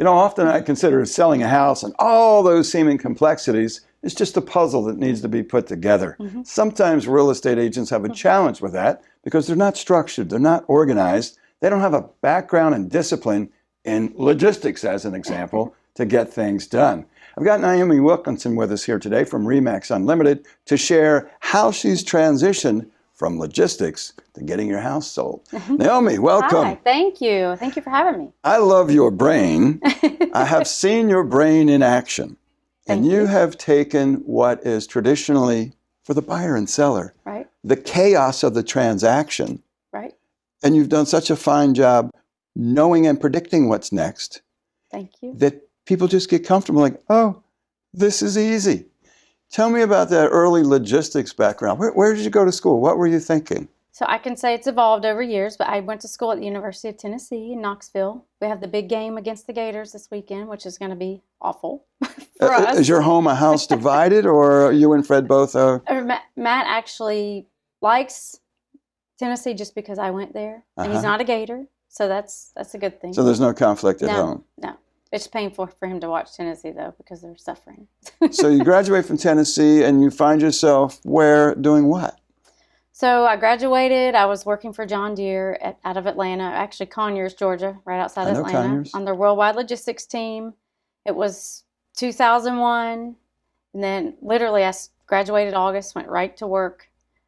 Often I consider selling a house and all those seeming complexities is just a puzzle that needs to be put together. Sometimes real estate agents have a challenge with that because they're not structured, they're not organized, they don't have a background and discipline in logistics, as an example, to get things done. I've got Naomi Wilkinson with us here today from RE/MAX Unlimited to share how she's transitioned from logistics to getting your house sold. Naomi, welcome. Hi, thank you. Thank you for having me. I love your brain. I have seen your brain in action. And you have taken what is traditionally, for the buyer and seller, right, the chaos of the transaction. Right. And you've done such a fine job knowing and predicting what's next. Thank you. That people just get comfortable like, oh, this is easy. Tell me about that early logistics background. Where did you go to school? What were you thinking? So I can say it's evolved over years, but I went to school at the University of Tennessee in Knoxville. We have the big game against the Gators this weekend, which is going to be awful for us. Is your home a house divided, or you and Fred both? Matt actually likes Tennessee just because I went there, and he's not a Gator, so that's a good thing. So there's no conflict at home? No. It's painful for him to watch Tennessee, though, because they're suffering. So you graduate from Tennessee, and you find yourself where, doing what? So I graduated. I was working for John Deere out of Atlanta, actually Conyers, Georgia, right outside Atlanta, Conyers. On their worldwide logistics team. It was 2001, and then literally I graduated August, went right to work.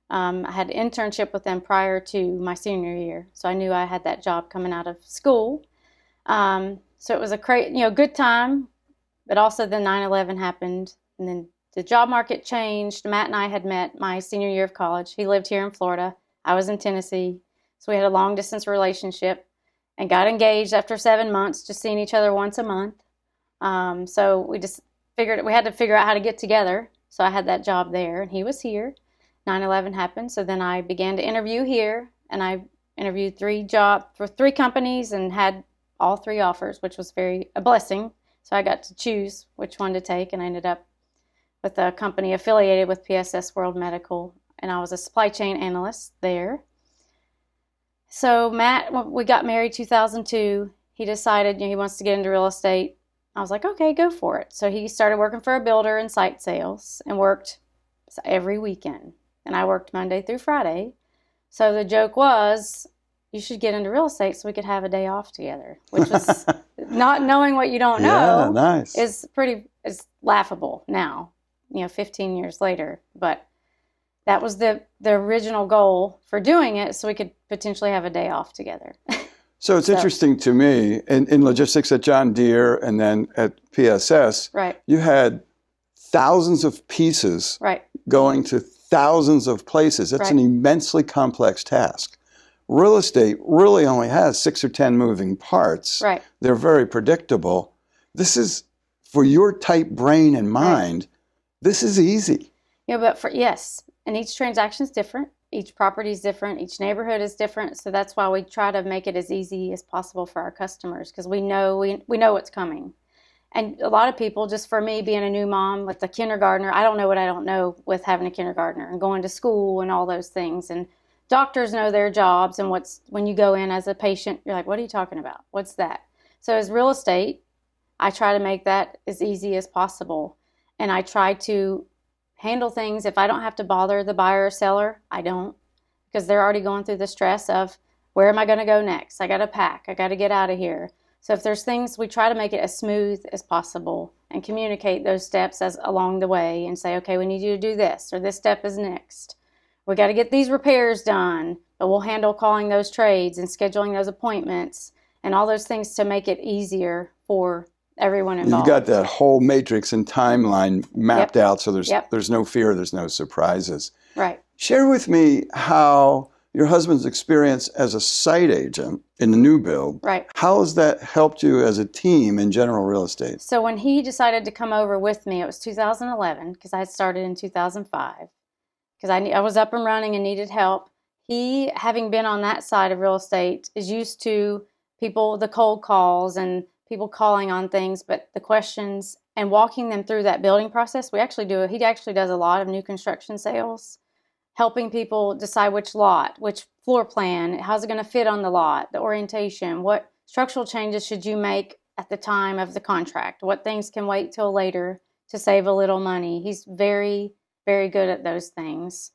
I had an internship with them prior to my senior year, so I knew I had that job coming out of school. So it was a good time, but also then 9/11 happened, and then the job market changed. Matt and I had met my senior year of college. He lived here in Florida. I was in Tennessee. So we had a long distance relationship and got engaged after 7 months, just seeing each other once a month. So we just figured we had to figure out how to get together. So I had that job there, and he was here. 9/11 happened. So then I began to interview here, and I interviewed 3 companies and had all 3 offers, which was a blessing. So I got to choose which one to take, and I ended up with a company affiliated with PSS World Medical, and I was a supply chain analyst there. So Matt, we got married 2002. He decided he wants to get into real estate. I was like, okay, go for it. So he started working for a builder in site sales and worked every weekend. And I worked Monday through Friday. So the joke was, you should get into real estate so we could have a day off together, which was not knowing what you don't know. Nice. Is laughable now, 15 years later. But that was the original goal for doing it, so we could potentially have a day off together. So it's interesting to me, in logistics at John Deere and then at PSS, right, you had thousands of pieces going to thousands of places. That's an immensely complex task. Real estate really only has 6 or 10 moving parts. Right. They're very predictable. This is, for your type brain and mind, this is easy. But yes, and each transaction is different. Each property is different. Each neighborhood is different. So that's why we try to make it as easy as possible for our customers, because we know what's coming. And a lot of people, just for me being a new mom with a kindergartner, I don't know what I don't know with having a kindergartner and going to school and all those things. And doctors know their jobs, and when you go in as a patient, you're like, what are you talking about? What's that? So as real estate, I try to make that as easy as possible. And I try to handle things. If I don't have to bother the buyer or seller, I don't, because they're already going through the stress of, where am I going to go next? I got to pack. I got to get out of here. So if there's things, we try to make it as smooth as possible and communicate those steps along the way and say, okay, we need you to do this, or this step is next. We got to get these repairs done, but we'll handle calling those trades and scheduling those appointments and all those things to make it easier for everyone involved. You've got that whole matrix and timeline mapped out, so there's no fear, there's no surprises. Right. Share with me how your husband's experience as a site agent in the new build, how has that helped you as a team in general real estate? So when he decided to come over with me, it was 2011, because I started in 2005, because I was up and running and needed help. He, having been on that side of real estate, is used to people, the cold calls and people calling on things, but the questions and walking them through that building process. He actually does a lot of new construction sales, helping people decide which lot, which floor plan, how's it going to fit on the lot, the orientation, what structural changes should you make at the time of the contract, what things can wait till later to save a little money. He's very, very good at those things.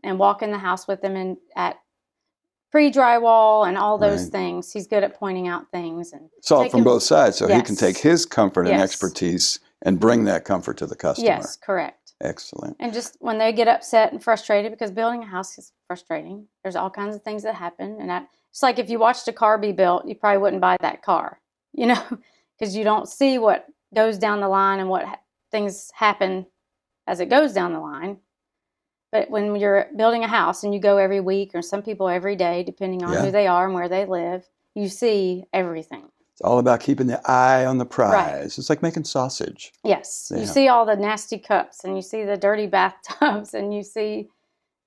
And walk in the house with him and at pre-drywall and all those things. He's good at pointing out things. And saw it from both sides, so yes. he can take his comfort and yes. expertise and bring that comfort to the customer. Yes, correct. Excellent. And just when they get upset and frustrated, because building a house is frustrating, there's all kinds of things that happen. And it's like if you watched a car be built, you probably wouldn't buy that car, you know, because you don't see what goes down the line and what things happen as it goes down the line. But when you're building a house and you go every week, or some people every day, depending on who they are and where they live, you see everything. It's all about keeping the eye on the prize. Right. It's like making sausage. Yes. Yeah. You see all the nasty cups, and you see the dirty bathtubs, and you see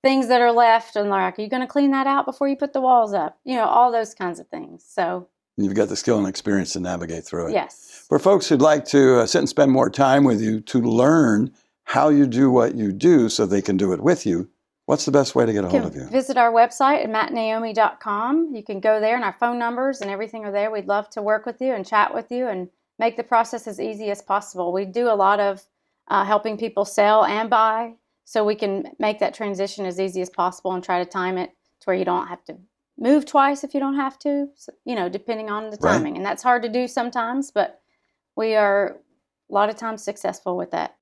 things that are left, and they're like, are you going to clean that out before you put the walls up? You know, all those kinds of things. So you've got the skill and experience to navigate through it. yes. For folks who'd like to sit and spend more time with you to learn how you do what you do so they can do it with you, what's the best way to get a hold of you? Visit our website at mattnaomi.com. You can go there, and our phone numbers and everything are there. We'd love to work with you and chat with you and make the process as easy as possible. We do a lot of helping people sell and buy, so we can make that transition as easy as possible and try to time it to where you don't have to move twice if you don't have to, so, you know, depending on the timing. And that's hard to do sometimes, but we are a lot of times successful with that.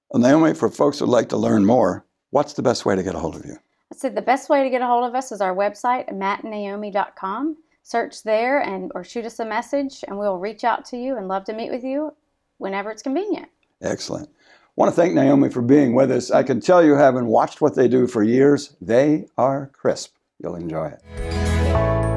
Well, Naomi, for folks who'd like to learn more, what's the best way to get a hold of you? I said the best way to get a hold of us is our website, mattnaomi.com. Search there or shoot us a message, and we'll reach out to you and love to meet with you whenever it's convenient. Excellent. I want to thank Naomi for being with us. I can tell you, having watched what they do for years, they are crisp. You'll enjoy it.